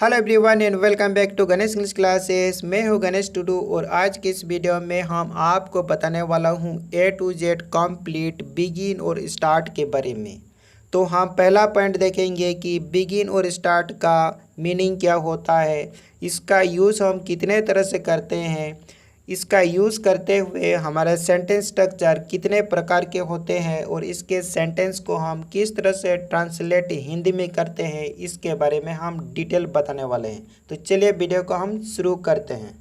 Hello everyone and welcome back to Ganesh English classes. मैं हूं गणेश टुडू और आज की इस वीडियो में हम आपको बताने वाला हूं ए टू जेड कंप्लीट बिगिन और स्टार्ट के बारे में। तो हम पहला पॉइंट देखेंगे कि बिगिन और स्टार्ट का मीनिंग क्या होता है, इसका यूज़ हम कितने तरह से करते हैं, इसका यूज़ करते हुए हमारे सेंटेंस स्ट्रक्चर कितने प्रकार के होते हैं और इसके सेंटेंस को हम किस तरह से ट्रांसलेट हिंदी में करते हैं, इसके बारे में हम डिटेल बताने वाले हैं। तो चलिए वीडियो को हम शुरू करते हैं।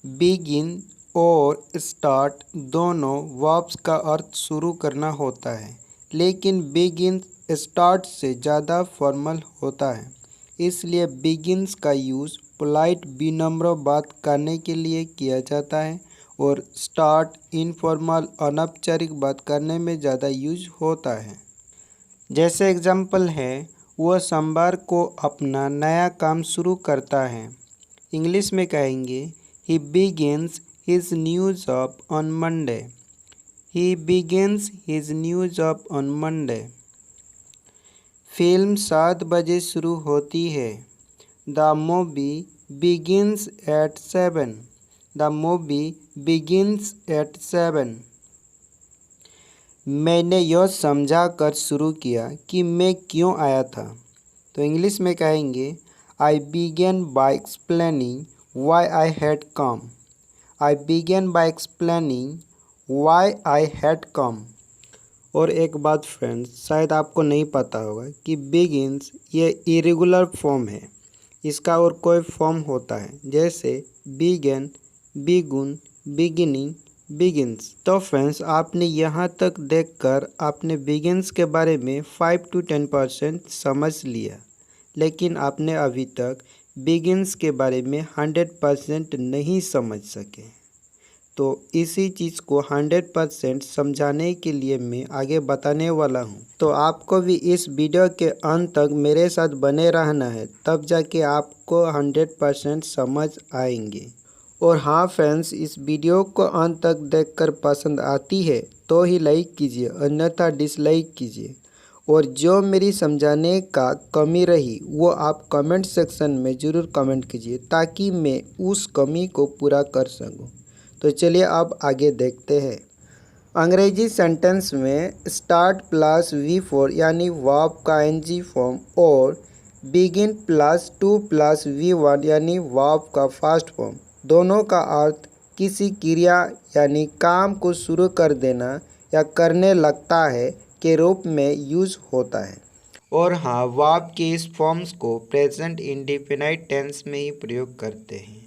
बिगिन और स्टार्ट दोनों वर्ब्स का अर्थ शुरू करना होता है, लेकिन बिगिन स्टार्ट से ज़्यादा फॉर्मल होता है। इसलिए बिगिन्स का यूज़ पोलाइट विनम्र बात करने के लिए किया जाता है और स्टार्ट इनफॉर्मल अनौपचारिक बात करने में ज़्यादा यूज होता है। जैसे एग्जाम्पल है, वह सोमवार को अपना नया काम शुरू करता है। इंग्लिश में कहेंगे he begins his new job on Monday. He begins his new job on Monday. Film 7 बजे शुरू होती है। The movie begins at 7। The movie begins at 7। मैंने यह समझा कर शुरू किया कि मैं क्यों आया था। तो इंग्लिश में कहेंगे I began by explaining why I had come. I began by explaining why I had come. और एक बात फ्रेंड्स, शायद आपको नहीं पता होगा कि बिगिन्स ये इरेगुलर फॉर्म है। इसका और कोई फॉर्म होता है, जैसे बिगन, बिगुन, बिगिनिंग, बिगिन्स। तो फ्रेंड्स, आपने यहाँ तक देखकर आपने बिगिन्स के बारे में 5 to 10% समझ लिया, लेकिन आपने अभी तक बिगिन्स के बारे में 100% नहीं समझ सके। तो इसी चीज़ को 100% समझाने के लिए मैं आगे बताने वाला हूँ। तो आपको भी इस वीडियो के अंत तक मेरे साथ बने रहना है, तब जाके आपको 100% समझ आएंगे। और हाँ फ्रेंड्स, इस वीडियो को अंत तक देखकर पसंद आती है तो ही लाइक कीजिए, अन्यथा डिसलाइक कीजिए। और जो मेरी समझाने का कमी रही वो आप कमेंट सेक्शन में ज़रूर कमेंट कीजिए, ताकि मैं उस कमी को पूरा कर सकूँ। तो चलिए अब आगे देखते हैं। अंग्रेजी सेंटेंस में स्टार्ट प्लस V4 यानी वर्ब का ING फॉर्म और begin plus two plus V1 यानी वर्ब का फर्स्ट फॉर्म, दोनों का अर्थ किसी क्रिया यानी काम को शुरू कर देना या करने लगता है के रूप में यूज होता है। और हाँ, वर्ब के इस फॉर्म्स को प्रेजेंट इंडेफिनाइट टेंस में ही प्रयोग करते हैं।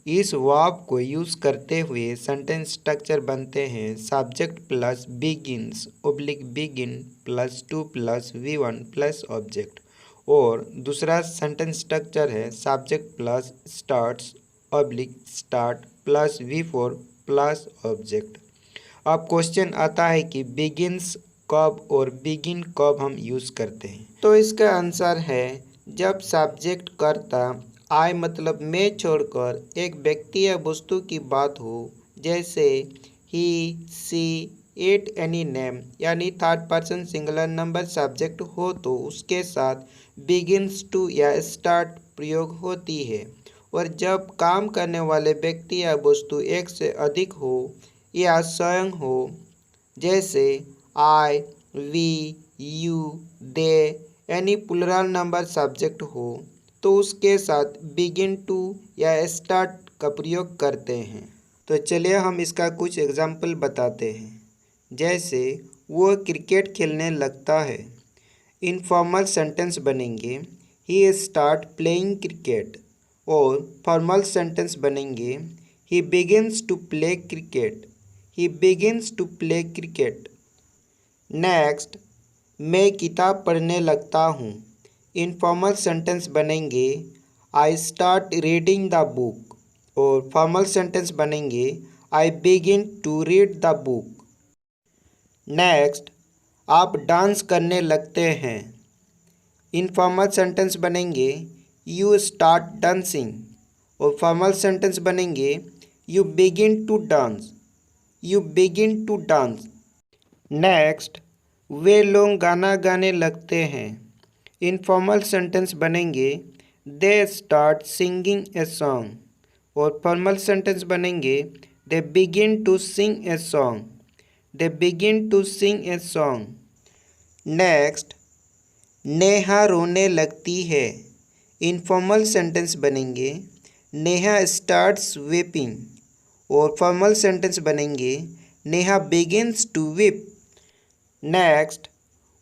इस वर्ब को यूज़ करते हुए सेंटेंस स्ट्रक्चर बनते हैं subject plus begins oblique begin plus two plus V1 plus object. और दूसरा सेंटेंस स्ट्रक्चर है subject plus starts oblique start plus V4 plus object. अब क्वेश्चन आता है कि बिगिन्स कब और बिगिन कब हम यूज़ करते हैं। तो इसका आंसर है जब सब्जेक्ट कर्ता आई मतलब मैं छोड़कर एक व्यक्ति या वस्तु की बात हो, जैसे ही, सी, इट, एनी नेम यानी third person singular number subject हो तो उसके साथ बिगिन्स टू या स्टार्ट प्रयोग होती है। और जब काम करने वाले व्यक्ति या वस्तु एक से अधिक हो या स्वयं हो, जैसे आई, वी, यू, दे यानी प्लुरल नंबर सब्जेक्ट हो, तो उसके साथ बिगिन टू या स्टार्ट का प्रयोग करते हैं। तो चलिए हम इसका कुछ एग्जाम्पल बताते हैं। जैसे वो क्रिकेट खेलने लगता है। इनफॉर्मल सेंटेंस बनेंगे ही स्टार्ट प्लेइंग क्रिकेट। और फॉर्मल सेंटेंस बनेंगे he begins to play cricket. He begins to play cricket. Next, मैं किताब पढ़ने लगता हूँ। इनफॉर्मल सेंटेंस बनेंगे I start reading the book. और फॉर्मल सेंटेंस बनेंगे I begin to read the book. Next, आप डांस करने लगते हैं। इनफॉर्मल सेंटेंस बनेंगे यू स्टार्ट डांसिंग। और फॉर्मल सेंटेंस बनेंगे you begin to dance. You begin to dance. Next, वे लोग गाना गाने लगते हैं। इनफॉर्मल सेंटेंस बनेंगे they start singing a song और फॉर्मल सेंटेंस बनेंगे they begin to sing a song, they begin to sing a song. Next, Neha रोने लगती है। इनफॉर्मल सेंटेंस बनेंगे नेहा स्टार्ट्स वीपिंग और फॉर्मल सेंटेंस बनेंगे Neha begins to weep. Next,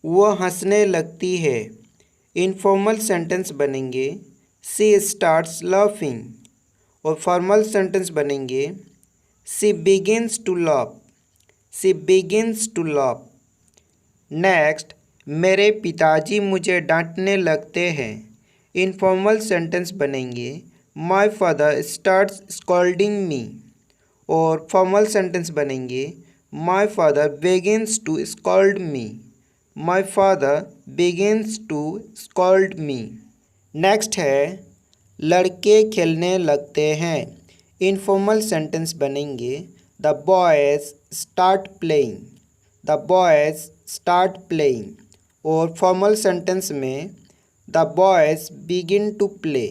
वो हंसने लगती है। इनफॉर्मल सेंटेंस बनेंगे शी स्टार्ट्स लाफिंग और फॉर्मल सेंटेंस बनेंगे she begins to laugh, she begins to laugh. Next, मेरे पिताजी मुझे डांटने लगते हैं। इनफॉर्मल सेंटेंस बनेंगे my father starts scolding me और फॉर्मल सेंटेंस बनेंगे my father begins to scold me, my father begins to scold me. Next है लड़के खेलने लगते हैं। इनफॉर्मल सेंटेंस बनेंगे the boys start playing, the boys start playing और फॉर्मल सेंटेंस में the boys begin to play,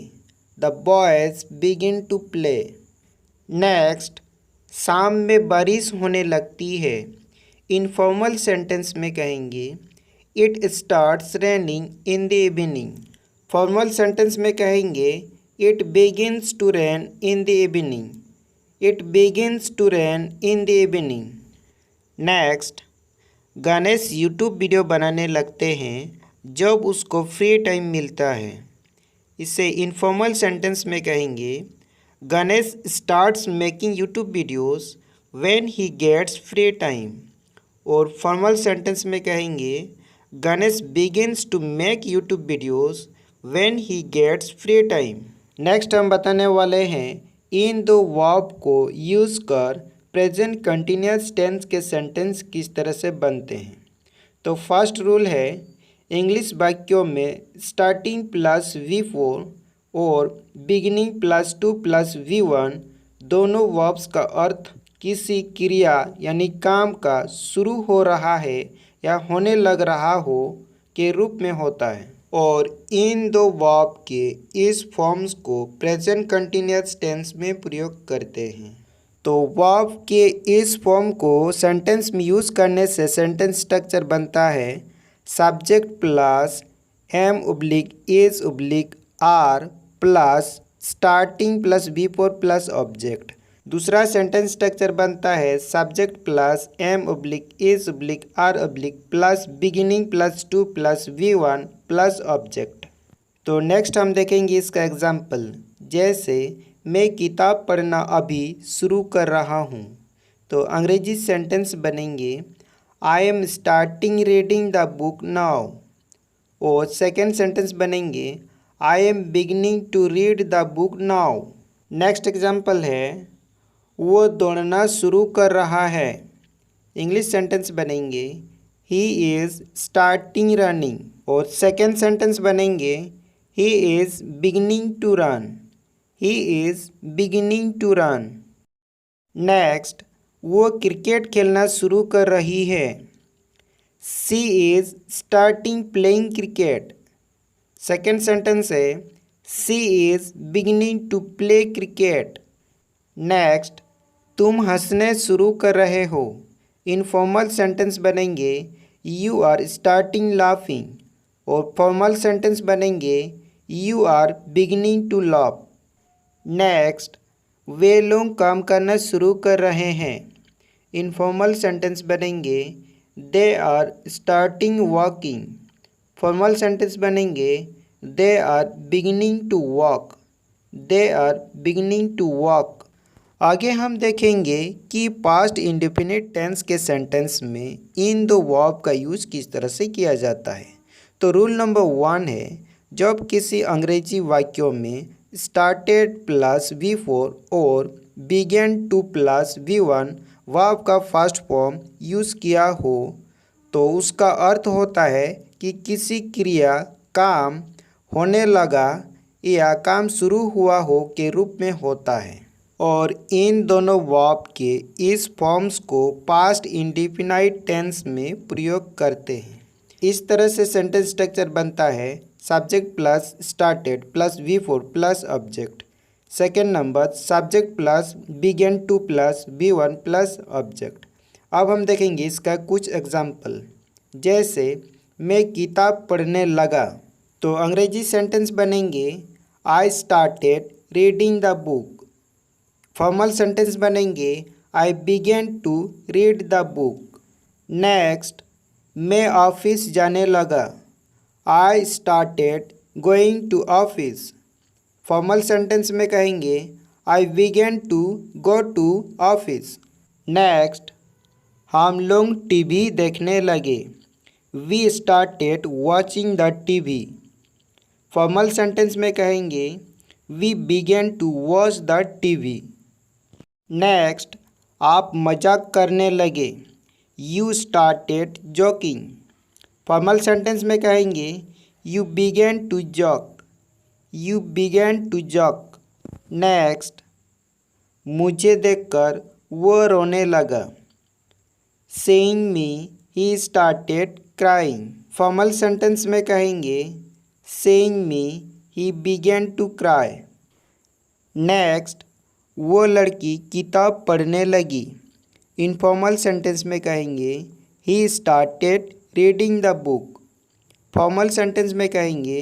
the boys begin to play. Next, शाम में बारिश होने लगती है। इनफॉर्मल सेंटेंस में कहेंगे it starts raining in the evening, formal sentence में कहेंगे it begins to rain in the evening, it begins to rain in the evening. Next, Ganesh YouTube video बनाने लगते हैं जब उसको फ्री टाइम मिलता है। इसे इनफॉर्मल सेंटेंस में कहेंगे Ganesh starts making YouTube videos when he gets free time और फॉर्मल सेंटेंस में कहेंगे Ganesh begins to make YouTube videos when he gets free time. Next हम बताने वाले हैं इन दो वर्ब को यूज़ कर प्रेजेंट कंटिन्यूअस टेंस के सेंटेंस किस तरह से बनते हैं। तो फर्स्ट रूल है इंग्लिश वाक्यों में स्टार्टिंग प्लस V4 और बिगिनिंग प्लस 2 प्लस V1 दोनों वर्ब्स का अर्थ किसी क्रिया यानी काम का शुरू हो रहा है या होने लग रहा हो के रूप में होता है और इन दो वर्ब के इस फॉर्म्स को प्रेजेंट कंटिन्यूअस टेंस में प्रयोग करते हैं। तो वर्ब के इस फॉर्म को सेंटेंस में यूज़ करने से सेंटेंस स्ट्रक्चर बनता है subject plus M/is/are plus starting plus V4 plus object. दूसरा सेंटेंस स्ट्रक्चर बनता है subject plus M/is/are plus beginning plus 2 plus V1 plus object. तो नेक्स्ट हम देखेंगे इसका एग्जाम्पल, जैसे मैं किताब पढ़ना अभी शुरू कर रहा हूँ। तो अंग्रेजी सेंटेंस बनेंगे I am starting reading the book now और सेकेंड सेंटेंस बनेंगे I am beginning to read the book now. Next example है वो दौड़ना शुरू कर रहा है। इंग्लिश सेंटेंस बनेंगे ही इज़ स्टार्टिंग रनिंग और सेकेंड सेंटेंस बनेंगे he is beginning to run, he is beginning to run. Next, वो क्रिकेट खेलना शुरू कर रही है। She is starting playing cricket. Second sentence है she is beginning to play cricket. Next, तुम हंसने शुरू कर रहे हो। इनफॉर्मल सेंटेंस बनेंगे यू आर स्टार्टिंग लाफिंग और फॉर्मल सेंटेंस बनेंगे you are beginning to laugh. Next, वे लोग काम करना शुरू कर रहे हैं। इनफॉर्मल सेंटेंस बनेंगे they are starting walking. Formal sentence बनेंगे they are beginning to walk, they are beginning to walk. आगे हम देखेंगे कि पास्ट इंडेफिनिट टेंस के सेंटेंस में इन दो वर्ब का यूज़ किस तरह से किया जाता है। तो रूल नंबर 1 है जब किसी अंग्रेजी वाक्यों में स्टार्टेड प्लस V4 और began to plus V1 verb का फर्स्ट फॉर्म यूज़ किया हो तो उसका अर्थ होता है कि किसी क्रिया काम होने लगा या काम शुरू हुआ हो के रूप में होता है और इन दोनों वर्ब के इस फॉर्म्स को पास्ट इंडेफिनाइट टेंस में प्रयोग करते हैं। इस तरह से सेंटेंस स्ट्रक्चर बनता है subject plus started plus V4 plus object. Second number subject plus began to plus V1 plus object. अब हम देखेंगे इसका कुछ एग्जाम्पल। जैसे मैं किताब पढ़ने लगा, तो अंग्रेजी सेंटेंस बनेंगे I started reading the book. Formal sentence बनेंगे I began to read the book. Next, मैं ऑफिस जाने लगा, I started going to office. Formal sentence में कहेंगे I began to go to office. Next, हम लोग टीवी देखने लगे, we started watching the TV. Formal sentence में कहेंगे we began to watch the TV. Next, आप मजाक करने लगे, you started joking. Formal sentence में कहेंगे you began to joke, you began to joke. Next, मुझे देखकर वो रोने लगा, seeing me he started crying. Formal sentence में कहेंगे seeing me he began to cry. Next, वो लड़की किताब पढ़ने लगी। इनफॉर्मल सेंटेंस में कहेंगे he started reading the book. Formal sentence में कहेंगे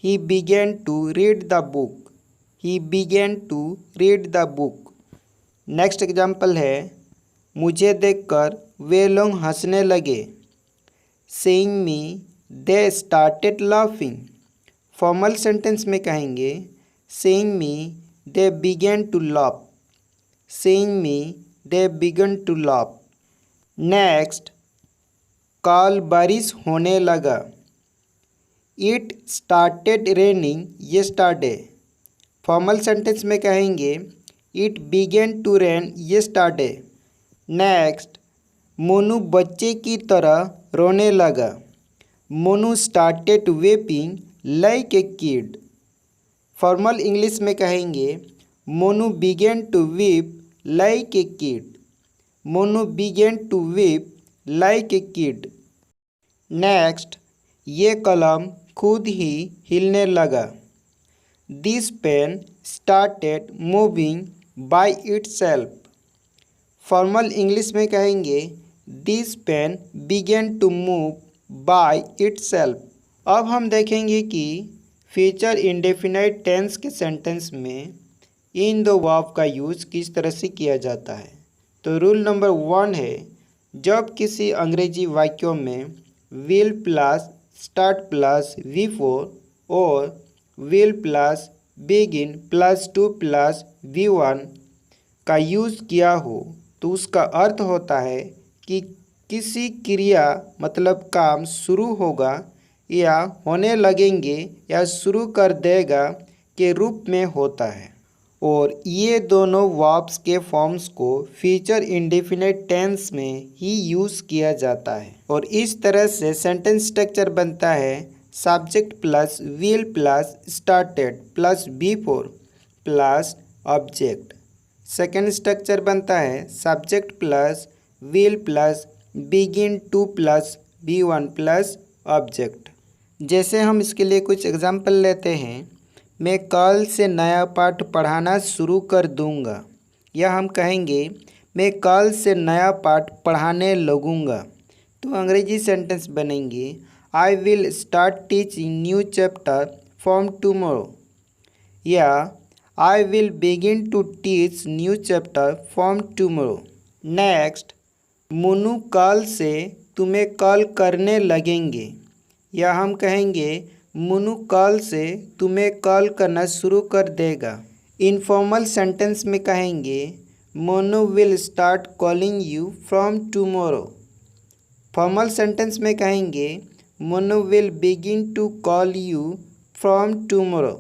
he began to read the book, he began to read the book. Next example है मुझे देखकर वे लोग हंसने लगे, saying me they started laughing. Formal sentence में कहेंगे seeing me they began to laugh, seeing me they began to laugh. Next, कल बारिश होने लगा, it started raining yesterday. Formal sentence में कहेंगे it began to rain yesterday. Next, Monu बच्चे की तरह रोने लगा, Monu started weeping like a kid. Formal English में कहेंगे Monu began to weep like a kid, Monu began to weep like a kid. Next, ये कलम खुद ही हिलने लगा, this pen started moving by itself. Formal English में कहेंगे this pen began to move by itself. अब हम देखेंगे कि फ्यूचर इंडेफिनाइट टेंस के सेंटेंस में इन दो वर्ब का यूज़ किस तरह से किया जाता है। तो रूल नंबर 1 है, जब किसी अंग्रेजी वाक्यों में will plus start plus V4 और will plus begin plus two plus V1 का यूज़ किया हो तो उसका अर्थ होता है कि किसी क्रिया मतलब काम शुरू होगा या होने लगेंगे या शुरू कर देगा के रूप में होता है। और ये दोनों वर्ब्स के फॉर्म्स को फ्यूचर इंडेफिनिट टेंस में ही यूज़ किया जाता है। और इस तरह से सेंटेंस स्ट्रक्चर बनता है subject plus will plus started plus V4 plus object. Second structure बनता है subject plus will plus begin to plus V1 plus object. जैसे हम इसके लिए कुछ एग्जाम्पल लेते हैं, मैं कल से नया पाठ पढ़ाना शुरू कर दूंगा, या हम कहेंगे मैं कल से नया पाठ पढ़ाने लगूंगा। तो अंग्रेजी सेंटेंस बनेंगे I will start teaching new chapter from tomorrow, या I will begin to teach new chapter from tomorrow. Next, Munnu कल से तुम्हें कॉल करने लगेंगे, या हम कहेंगे मुन्नू कल से तुम्हें कॉल करना शुरू कर देगा। इनफॉर्मल सेंटेंस में कहेंगे Monu will start calling you from tomorrow. Formal sentence में कहेंगे Monu will begin to call you from tomorrow.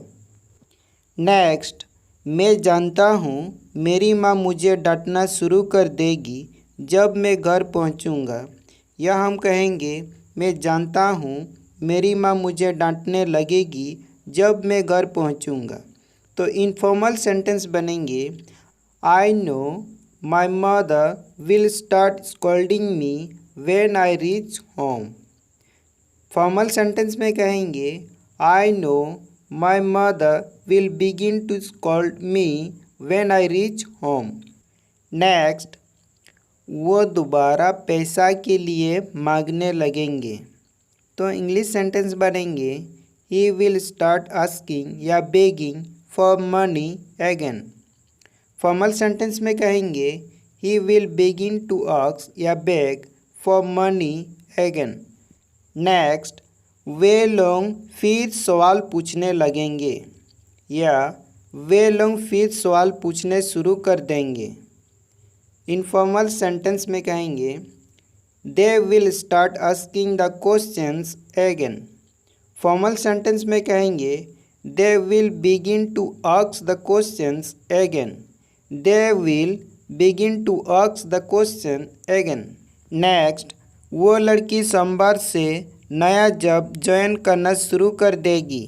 Next, मैं जानता हूँ मेरी माँ मुझे डांटना शुरू कर देगी जब मैं घर पहुँचूँगा, या हम कहेंगे मैं जानता हूँ मेरी माँ मुझे डांटने लगेगी जब मैं घर पहुँचूँगा। तो इनफॉर्मल सेंटेंस बनेंगे I know my mother will start scolding me when I reach home. Formal sentence में कहेंगे I know my mother will begin to scold me when I reach home. Next, वो दोबारा पैसा के लिए मांगने लगेंगे। तो इंग्लिश सेंटेंस बनेंगे ही विल स्टार्ट आस्किंग या begging for money again. Formal sentence में कहेंगे he will begin to ask या beg for money again. Next, वे लोग फिर सवाल पूछने लगेंगे या वे लोग फिर सवाल पूछने शुरू कर देंगे। इनफॉर्मल सेंटेंस में कहेंगे they will start asking the questions again. Formal sentence में कहेंगे they will begin to ask the questions again. They will begin to ask the question again. Next, वो लड़की सोमवार से नया जॉब ज्वाइन करना शुरू कर देगी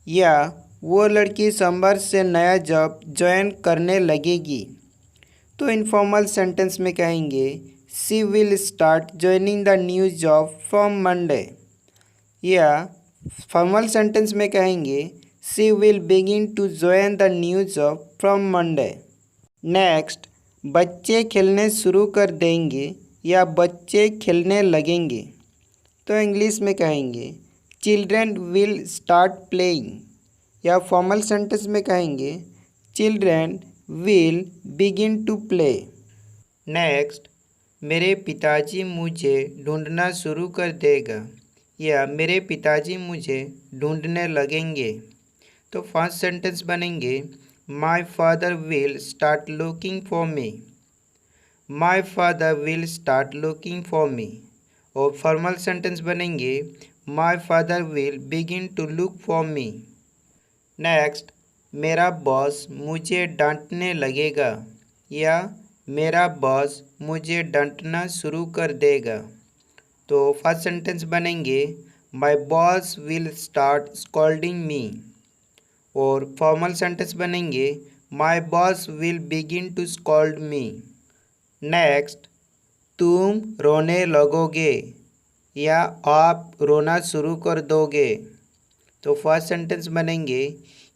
या वो लड़की सोमवार से नया जॉब ज्वाइन करने लगेगी। तो इनफॉर्मल सेंटेंस में कहेंगे she will start joining the new job from Monday या फॉर्मल सेंटेंस में कहेंगे she will begin to join the new job from Monday. Next, बच्चे खेलने शुरू कर देंगे या बच्चे खेलने लगेंगे। तो इंग्लिश में कहेंगे चिल्ड्रेन विल स्टार्ट प्लेइंग या फॉर्मल सेंटेंस में कहेंगे children will begin to play. Next, मेरे पिताजी मुझे ढूंढना शुरू कर देगा या मेरे पिताजी मुझे ढूंढने लगेंगे। तो फर्स्ट सेंटेंस बनेंगे my father will start looking for me. My father will start looking for me. और फॉर्मल सेंटेंस बनेंगे my father will begin to look for me. Next, मेरा बॉस मुझे डांटने लगेगा या मेरा बॉस मुझे डांटना शुरू कर देगा। तो फर्स्ट सेंटेंस बनेंगे my boss will start scolding me. और फॉर्मल सेंटेंस बनेंगे my boss will begin to scold me. Next, तुम रोने लगोगे या आप रोना शुरू कर दोगे। तो फर्स्ट सेंटेंस बनेंगे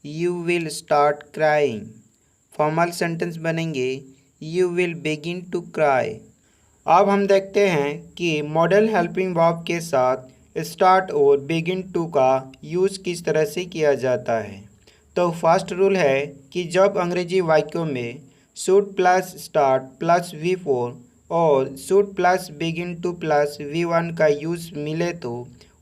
you will start crying. Formal sentence बनेंगे you will begin to cry. अब हम देखते हैं कि मॉडल हेल्पिंग वर्ब के साथ स्टार्ट और बिगिन टू का यूज़ किस तरह से किया जाता है। तो फर्स्ट रूल है कि जब अंग्रेजी वाक्यों में should plus start plus V4 और should plus begin to plus V1 का यूज़ मिले तो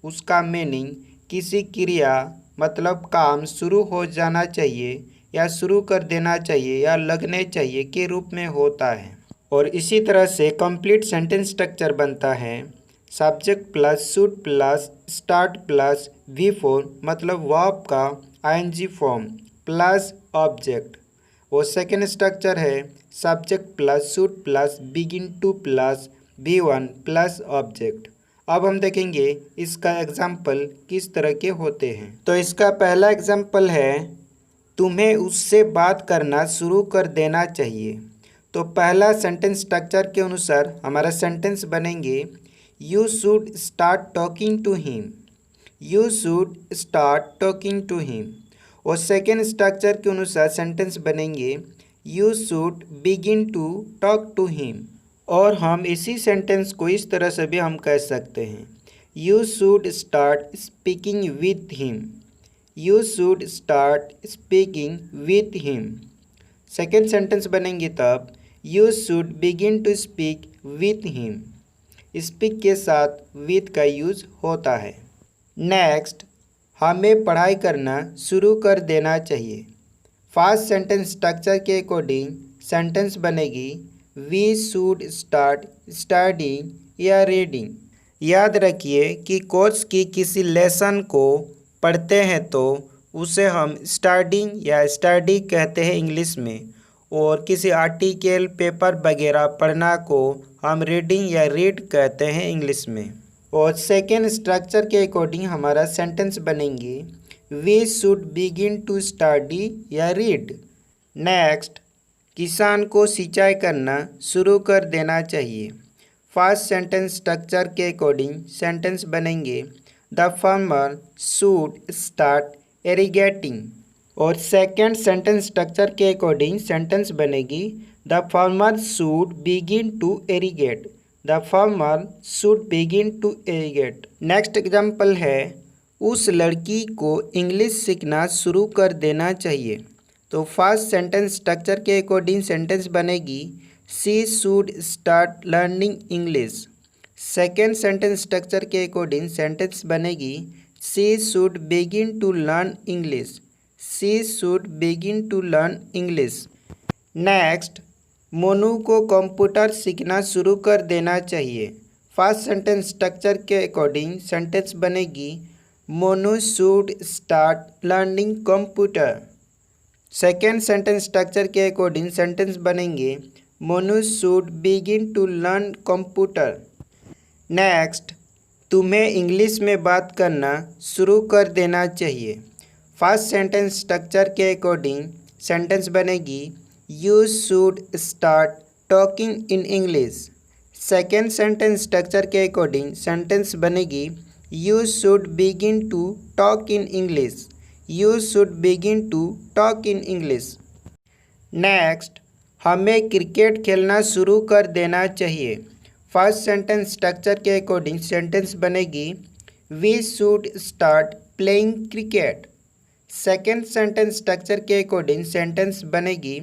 उसका मीनिंग किसी क्रिया मतलब काम शुरू हो जाना चाहिए या शुरू कर देना चाहिए या लगने चाहिए के रूप में होता है। और इसी तरह से कंप्लीट सेंटेंस स्ट्रक्चर बनता है subject plus should plus start plus V4 मतलब वर्ब का ING फॉर्म प्लस ऑब्जेक्ट। और सेकेंड स्ट्रक्चर है subject plus should plus begin to plus V1 plus object. अब हम देखेंगे इसका एग्जाम्पल किस तरह के होते हैं। तो इसका पहला एग्जाम्पल है तुम्हें उससे बात करना शुरू कर देना चाहिए। तो पहला सेंटेंस स्ट्रक्चर के अनुसार हमारा सेंटेंस बनेंगे you should start talking to him. You should start talking to him. और सेकेंड स्ट्रक्चर के अनुसार सेंटेंस बनेंगे you should begin to talk to him. और हम इसी सेंटेंस को इस तरह से भी हम कह सकते हैं you should start speaking with him. You should start speaking with him. Second sentence बनेंगे तब you should begin to speak with him. Speak के साथ विथ का यूज होता है। नेक्स्ट, हमें पढ़ाई करना शुरू कर देना चाहिए। फर्स्ट सेंटेंस स्ट्रक्चर के अकॉर्डिंग सेंटेंस बनेगी वी शुड स्टार्ट स्टडिंग या रीडिंग। याद रखिए कि कोर्स की किसी लेसन को पढ़ते हैं तो उसे हम स्टडिंग या स्टडी कहते हैं इंग्लिश में, और किसी आर्टिकल पेपर वगैरह पढ़ना को हम रीडिंग या रीड कहते हैं इंग्लिश में। और सेकेंड स्ट्रक्चर के अकॉर्डिंग हमारा सेंटेंस बनेंगे we should begin to study या रीड। नेक्स्ट, किसान को सिंचाई करना शुरू कर देना चाहिए। फर्स्ट सेंटेंस स्ट्रक्चर के अकॉर्डिंग सेंटेंस बनेंगे the farmer should start irrigating. और सेकेंड सेंटेंस स्ट्रक्चर के अकॉर्डिंग सेंटेंस बनेगी the farmer should begin to irrigate. The farmer should begin to irrigate. Next example है उस लड़की को इंग्लिश सीखना शुरू कर देना चाहिए। तो फर्स्ट सेंटेंस स्ट्रक्चर के अकॉर्डिंग सेंटेंस बनेगी she should start learning English. Second sentence structure के अकॉर्डिंग सेंटेंस बनेगी she should begin to learn English. She should begin to learn English. Next Monu को कंप्यूटर सीखना शुरू कर देना चाहिए। फर्स्ट सेंटेंस स्ट्रक्चर के अकॉर्डिंग सेंटेंस बनेगी Monu should start learning computer. Second sentence structure के अकॉर्डिंग सेंटेंस बनेंगे Monu should begin to learn computer. Next तुम्हें इंग्लिश में बात करना शुरू कर देना चाहिए। फर्स्ट सेंटेंस स्ट्रक्चर के अकॉर्डिंग सेंटेंस बनेगी you should start talking in English. Second sentence structure के अकॉर्डिंग सेंटेंस बनेगी you should begin to talk in English. You should begin to talk in English. Next हमें cricket खेलना शुरू कर देना चाहिए। फर्स्ट सेंटेंस स्ट्रक्चर के अकॉर्डिंग सेंटेंस बनेगी we should start playing cricket. Second sentence structure के अकॉर्डिंग सेंटेंस बनेगी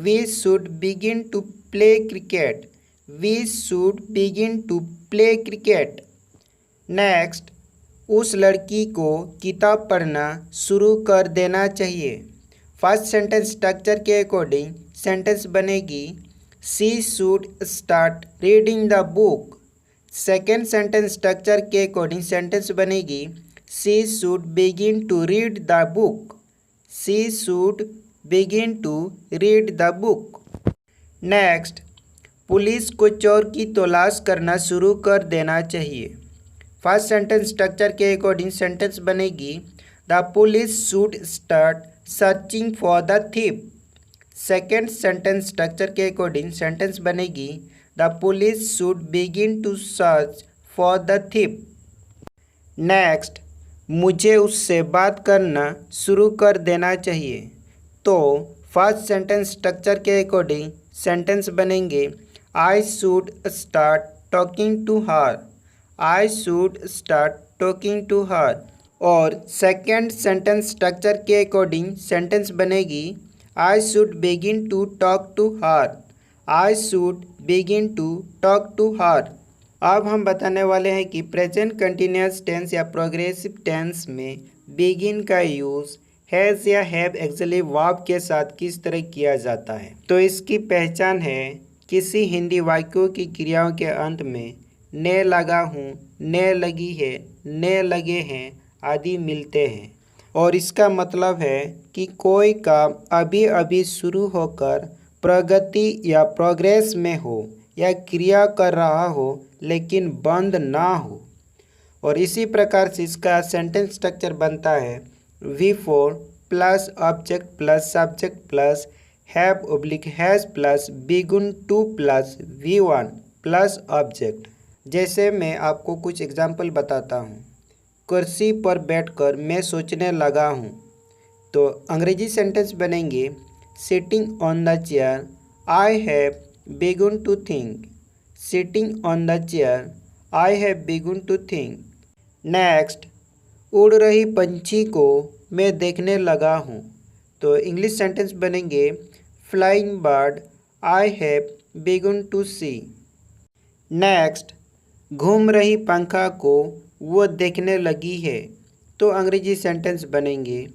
we should begin to play cricket. We should begin to play cricket. Next उस लड़की को किताब पढ़ना शुरू कर देना चाहिए। फर्स्ट सेंटेंस स्ट्रक्चर के अकॉर्डिंग सेंटेंस बनेगी she should start reading the book. Second sentence structure के अकॉर्डिंग सेंटेंस बनेगी she should begin to read the book. She should begin to read the book. Next police को चोर की तलाश करना शुरू कर देना चाहिए। फर्स्ट सेंटेंस स्ट्रक्चर के अकॉर्डिंग सेंटेंस बनेगी the police should start searching for the thief. Second sentence structure के अकॉर्डिंग सेंटेंस बनेगी the police should begin to search for the thief. Next मुझे उससे बात करना शुरू कर देना चाहिए। तो फर्स्ट सेंटेंस स्ट्रक्चर के अकॉर्डिंग सेंटेंस बनेंगे I should start talking to her. I should start talking to her. और सेकेंड सेंटेंस स्ट्रक्चर के अकॉर्डिंग सेंटेंस बनेगी I should begin to talk to her. I should begin to talk to her. अब हम बताने वाले हैं कि present continuous tense या प्रोग्रेसिव टेंस में बिगिन का यूज़ हैज़ या हैव एक्चुअली वर्ब के साथ किस तरह किया जाता है। तो इसकी पहचान है किसी हिंदी वाक्यों की क्रियाओं के अंत में ने लगा हूँ, ने लगी है, ने लगे हैं आदि मिलते हैं और इसका मतलब है कि कोई काम अभी अभी शुरू होकर प्रगति या प्रोग्रेस में हो या क्रिया कर रहा हो लेकिन बंद ना हो। और इसी प्रकार से इसका सेंटेंस स्ट्रक्चर बनता है V4 plus object plus subject plus have oblique has plus begun to plus V1 plus object. जैसे मैं आपको कुछ एग्जाम्पल बताता हूँ। कुर्सी पर बैठकर मैं सोचने लगा हूँ। तो अंग्रेजी सेंटेंस बनेंगे sitting on the chair I have begun to think. Sitting on the chair I have begun to think. Next उड़ रही पंछी को मैं देखने लगा हूँ। तो इंग्लिश सेंटेंस बनेंगे flying bird I have begun to see. Next घूम रही पंखा को वो देखने लगी है। तो अंग्रेजी सेंटेंस बनेंगे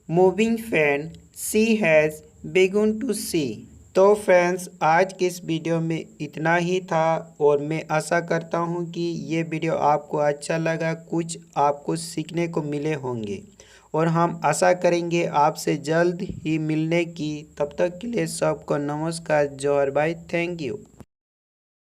moving fan she has begun to see. तो फ्रेंड्स आज के इस वीडियो में इतना ही था और मैं आशा करता हूँ कि ये वीडियो आपको अच्छा लगा, कुछ आपको सीखने को मिले होंगे और हम आशा करेंगे आपसे जल्द ही मिलने की। तब तक के लिए सबको नमस्कार, जोहर भाई, थैंक यू।